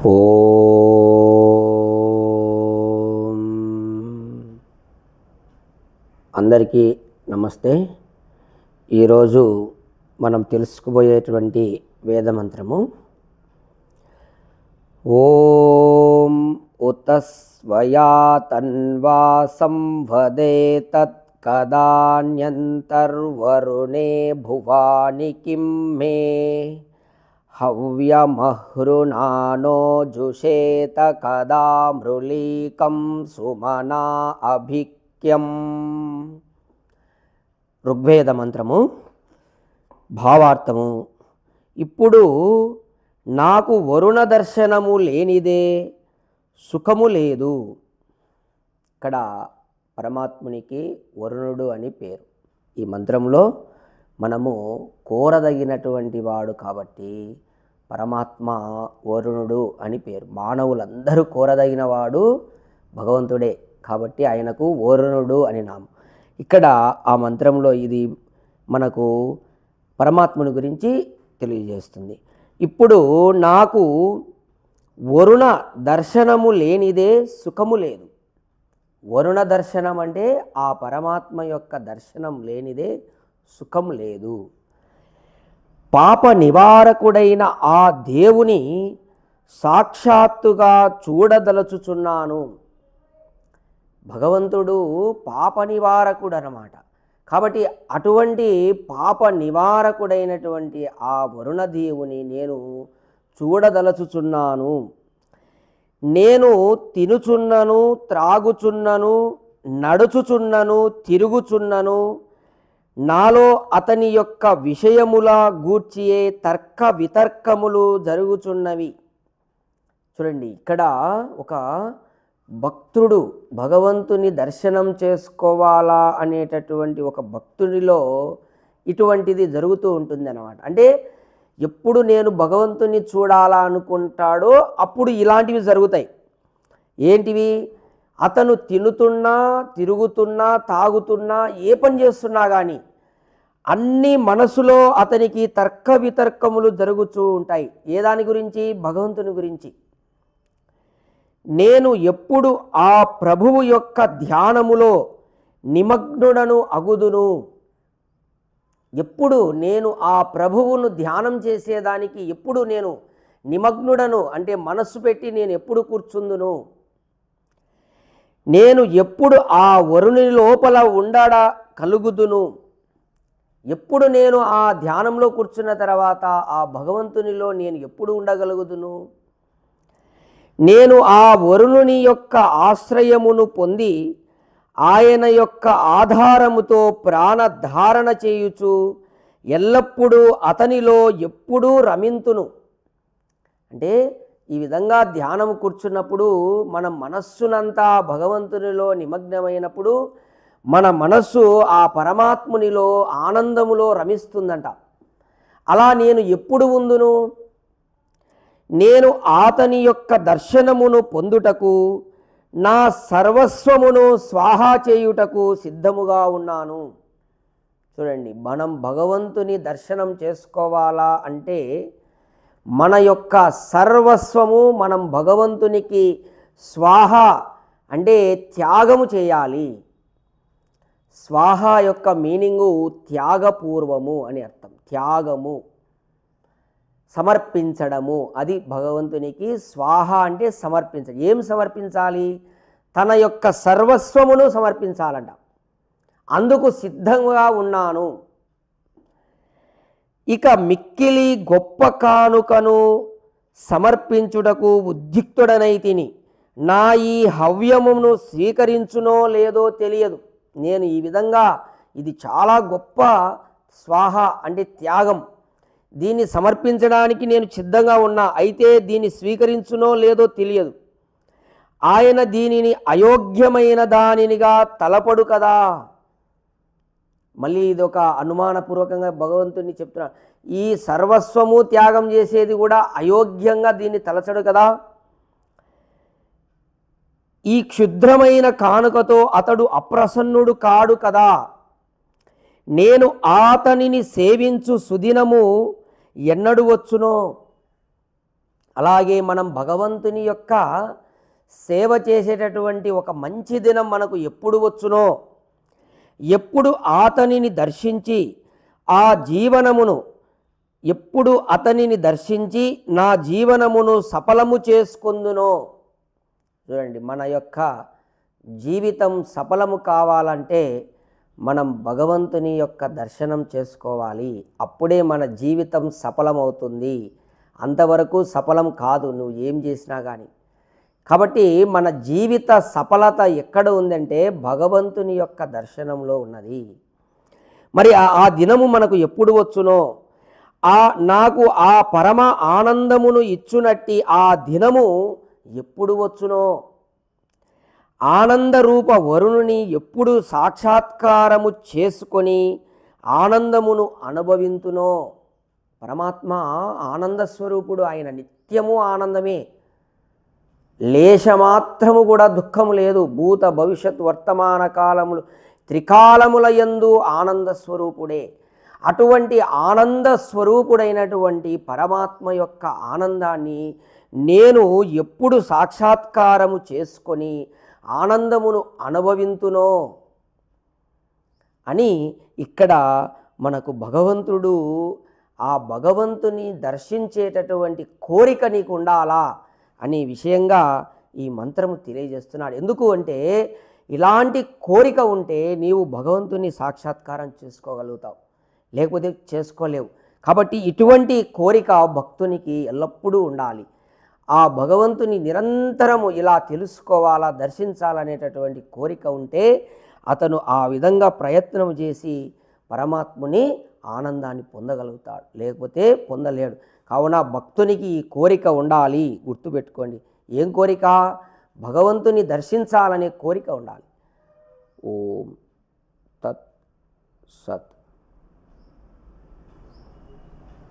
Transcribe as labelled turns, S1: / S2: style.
S1: ఓం అందరికీ నమస్తే. ఈరోజు మనం తెలుసుకోబోయేటువంటి వేదమంత్రము ఓం ఉతస్వయా తన్వా సంవదేతత్ కదాన్యంతర్వరుణే భువాని కిం మే హవ్యమహృణానో జుషేత కదా మృళీకం సుమనా అభిక్యం. ఋగ్వేద మంత్రము. భావార్థము: ఇప్పుడు నాకు వరుణ దర్శనము లేనిదే సుఖము లేదు. ఇక్కడ పరమాత్మునికి వరుణుడు అని పేరు. ఈ మంత్రంలో మనము కోరదగినటువంటి వాడు కాబట్టి పరమాత్మ వరుణుడు అని పేరు. మానవులందరూ కోరదగిన వాడు భగవంతుడే కాబట్టి ఆయనకు వరుణుడు అని నామం. ఇక్కడ ఆ మంత్రంలో ఇది మనకు పరమాత్ముని గురించి తెలియజేస్తుంది. ఇప్పుడు నాకు వరుణ దర్శనము లేనిదే సుఖము లేదు. వరుణ దర్శనం అంటే ఆ పరమాత్మ యొక్క దర్శనం లేనిదే సుఖం లేదు. పాప నివారకుడైన ఆ దేవుని సాక్షాత్తుగా చూడదలుచుచున్నాను. భగవంతుడు పాప నివారకుడు అన్నమాట. కాబట్టి అటువంటి పాప నివారకుడైనటువంటి ఆ వరుణ దేవుని నేను చూడదలుచుచున్నాను. నేను తినుచున్నను, త్రాగుచున్నను, నడుచుచున్నను, తిరుగుచున్నను. నాలో అతని యొక్క విషయముల గూర్చియే తర్క వితర్కములు జరుగుచున్నవి. చూడండి, ఇక్కడ ఒక భక్తుడు భగవంతుని దర్శనం చేసుకోవాలా అనేటటువంటి ఒక భక్తుడిలో ఇటువంటిది జరుగుతూ ఉంటుంది అన్నమాట. అంటే ఎప్పుడు నేను భగవంతుని చూడాలా అనుకుంటాడో అప్పుడు ఇలాంటివి జరుగుతాయి. ఏంటివి? అతను తినుతున్నా, తిరుగుతున్నా, తాగుతున్నా, ఏ పని చేస్తున్నా కానీ అన్ని మనసులో అతనికి తర్క వితర్కములు జరుగుతూ ఉంటాయి. ఏ దాని గురించి? భగవంతుని గురించి. నేను ఎప్పుడు ఆ ప్రభువు యొక్క ధ్యానములో నిమగ్నుడను అగుదును. ఎప్పుడు నేను ఆ ప్రభువును ధ్యానం చేసేదానికి ఎప్పుడు నేను నిమగ్నుడను అంటే మనస్సు పెట్టి నేను ఎప్పుడు కూర్చుందును. నేను ఎప్పుడు ఆ వరుని లోపల ఉండడ కలుగుదును. ఎప్పుడు నేను ఆ ధ్యానంలో కూర్చున్న తర్వాత ఆ భగవంతునిలో నేను ఎప్పుడు ఉండగలుగుదును. నేను ఆ వరుణుని యొక్క ఆశ్రయమును పొంది ఆయన యొక్క ఆధారముతో ప్రాణధారణ చేయుచు ఎల్లప్పుడూ అతనిలో ఎప్పుడూ రమింతును. అంటే ఈ విధంగా ధ్యానం కూర్చున్నప్పుడు మన మనస్సునంతా భగవంతునిలో నిమగ్నమైనప్పుడు మన మనస్సు ఆ పరమాత్మునిలో ఆనందములో రమిస్తుందంట. అలా నేను ఎప్పుడు ఉందును? నేను అతని యొక్క దర్శనమును పొందుటకు నా సర్వస్వమును స్వాహా చేయుటకు సిద్ధముగా ఉన్నాను. చూడండి, మనం భగవంతుని దర్శనం చేసుకోవాలా అంటే మన యొక్క సర్వస్వము మనం భగవంతునికి స్వాహ అంటే త్యాగము చేయాలి. స్వాహ యొక్క మీనింగు త్యాగపూర్వము అని అర్థం. త్యాగము, సమర్పించడము. అది భగవంతునికి స్వాహ అంటే సమర్పించడం. ఏం సమర్పించాలి? తన యొక్క సర్వస్వమును సమర్పించాలంట. అందుకు సిద్ధంగా ఉన్నాను. ఇక మిక్కిలి గొప్ప కానుకను సమర్పించుటకు ఉద్యుక్తుడనైతిని. నా ఈ హవ్యమును స్వీకరించునో లేదో తెలియదు. నేను ఈ విధంగా ఇది చాలా గొప్ప స్వాహ అంటే త్యాగం, దీన్ని సమర్పించడానికి నేను సిద్ధంగా ఉన్నా. అయితే దీన్ని స్వీకరించునో లేదో తెలియదు. ఆయన దీనిని అయోగ్యమైన దానినిగా తలపడు కదా. మళ్ళీ ఇది ఒక అనుమానపూర్వకంగా భగవంతుని చెప్తున్నా. ఈ సర్వస్వము త్యాగం చేసేది కూడా అయోగ్యంగా దీన్ని తలచడు కదా. ఈ క్షుద్రమైన కానుకతో అతడు అప్రసన్నుడు కాడు కదా. నేను అతనిని సేవించు సుదినము ఎన్నడు వచ్చునో. అలాగే మనం భగవంతుని యొక్క సేవ చేసేటటువంటి ఒక మంచి దినం మనకు ఎప్పుడు వచ్చునో, ఎప్పుడు అతనిని దర్శించి ఆ జీవనమును ఎప్పుడు అతనిని దర్శించి నా జీవనమును సఫలము చేసుకుందునో. చూడండి, మన యొక్క జీవితం సఫలము కావాలంటే మనం భగవంతుని యొక్క దర్శనం చేసుకోవాలి. అప్పుడే మన జీవితం సఫలమవుతుంది. అంతవరకు సఫలం కాదు నువ్వు ఏం చేసినా కానీ. కాబట్టి మన జీవిత సఫలత ఎక్కడ ఉందంటే భగవంతుని యొక్క దర్శనంలో ఉన్నది. మరి ఆ దినము మనకు ఎప్పుడు వచ్చునో, నాకు ఆ పరమ ఆనందమును ఇచ్చునట్టి ఆ దినము ఎప్పుడు వచ్చునో, ఆనందరూప వరుణుని ఎప్పుడు సాక్షాత్కారము చేసుకొని ఆనందమును అనుభవింతునో. పరమాత్మ ఆనంద స్వరూపుడు, ఆయన నిత్యము ఆనందమే, లేశమాత్రము కూడా దుఃఖము లేదు. భూత భవిష్యత్ వర్తమాన కాలములు త్రికాలముల యందు ఆనంద స్వరూపుడే. అటువంటి ఆనంద స్వరూపుడైనటువంటి పరమాత్మ యొక్క ఆనందాన్ని నేను ఎప్పుడు సాక్షాత్కారము చేసుకొని ఆనందమును అనుభవింతునో అని ఇక్కడ మనకు భగవంతుడు ఆ భగవంతుని దర్శించేటటువంటి కోరిక నీకు ఉండాలా అనే విషయంగా ఈ మంత్రము తెలియజేస్తున్నాడు. ఎందుకు అంటే ఇలాంటి కోరిక ఉంటే నీవు భగవంతుని సాక్షాత్కారం చేసుకోగలుగుతావు, లేకపోతే చేసుకోలేవు. కాబట్టి ఇటువంటి కోరిక భక్తునికి ఎల్లప్పుడూ ఉండాలి. ఆ భగవంతుని నిరంతరము ఇలా తెలుసుకోవాలా, దర్శించాలనేటటువంటి కోరిక ఉంటే అతను ఆ విధంగా ప్రయత్నం చేసి పరమాత్ముని ఆనందాన్ని పొందగలుగుతాడు, లేకపోతే పొందలేడు. కావున భక్తునికి ఈ కోరిక ఉండాలి. గుర్తుపెట్టుకోండి, ఏం కోరిక? భగవంతుని దర్శించాలనే కోరిక ఉండాలి. ఓం తత్ సత్.